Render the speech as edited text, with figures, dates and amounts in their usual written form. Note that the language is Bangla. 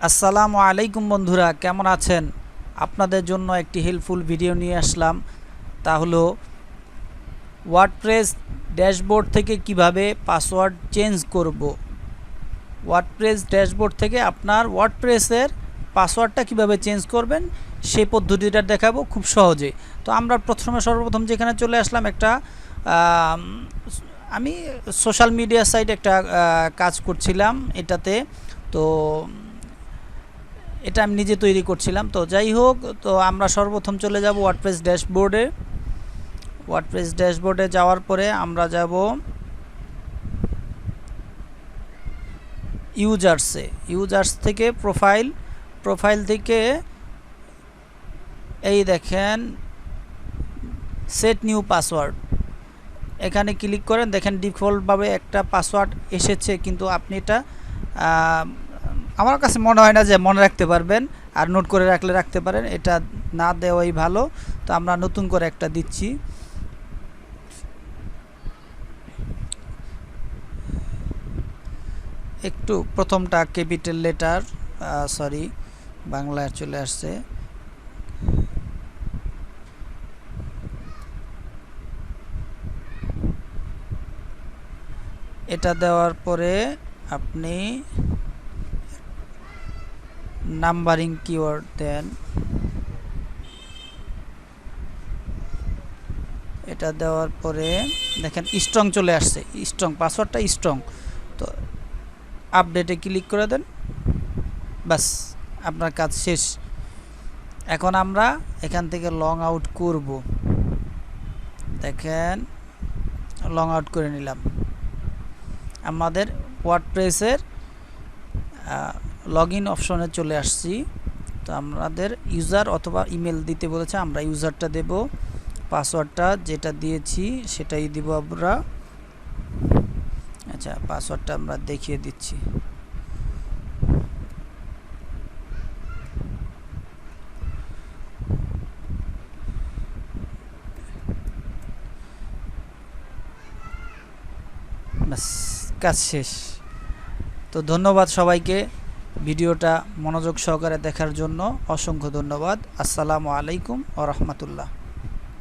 আসসালামু আলাইকুম বন্ধুরা, কেমন আছেন? আপনাদের জন্য একটি হেল্পফুল ভিডিও নিয়ে আসলাম। তা হলো ওয়ার্ডপ্রেস ড্যাশবোর্ড থেকে কিভাবে পাসওয়ার্ড চেঞ্জ করব। ওয়ার্ডপ্রেস ড্যাশবোর্ড থেকে আপনার ওয়ার্ডপ্রেসের পাসওয়ার্ডটা কিভাবে চেঞ্জ করবেন সেই পদ্ধতিটা দেখাবো খুব সহজে। তো আমরা সর্বপ্রথম যেখানে চলে আসলাম, একটা আমি সোশ্যাল মিডিয়া সাইট একটা কাজ করছিলাম এটাতে। তো এটা আমি নিজে তৈরি করছিলাম। তো যাই হোক, তো আমরা সর্বপ্রথম চলে যাব ওয়ার্ডপ্রেস ড্যাশবোর্ডে। ওয়ার্ডপ্রেস ড্যাশবোর্ডে যাওয়ার পরে আমরা যাব ইউজার্স থেকে প্রোফাইল থেকে এই দেখেন সেট নিউ পাসওয়ার্ড, এখানে ক্লিক করেন। দেখেন ডিফল্টভাবে একটা পাসওয়ার্ড এসেছে, কিন্তু আপনি এটা আমার কাছে মনে হয় না যে মনে রাখতে পারবেন, আর নোট করে রাখতে পারেন। এটা না দেওয়াই ভালো। তো আমরা নতুন করে একটা দিচ্ছি। একটু প্রথমটা ক্যাপিটাল লেটার, সরি বাংলায় চলে আসছে। এটা দেওয়ার পরে আপনি নাম্বারিং কিওয়ার্ড দেন। এটা দেওয়ার পরে দেখেন স্ট্রং চলে আসছে, স্ট্রং পাসওয়ার্ডটা স্ট্রং। তো আপডেটে ক্লিক করে দেন, বাস আপনার কাজ শেষ। এখন আমরা এখান থেকে লং আউট করব। দেখেন লং আউট করে নিলাম। আমাদের ওয়ার্ডপ্রেসের লগ ইন অপশনে চলে আসছি। তো আমাদের ইউজার অথবা ইমেল দিতে বলেছে, আমরা ইউজারটা দেব। পাসওয়ার্ডটা যেটা দিয়েছি সেটাই দিব আমরা। আচ্ছা, পাসওয়ার্ডটা আমরা দেখিয়ে দিচ্ছি। ব্যাস, কাজ শেষ। তো ধন্যবাদ সবাইকে ভিডিওটা মনোযোগ সহকারে দেখার জন্য। অসংখ্য ধন্যবাদ। আসসালামু আলাইকুম ওয়া রাহমাতুল্লাহ।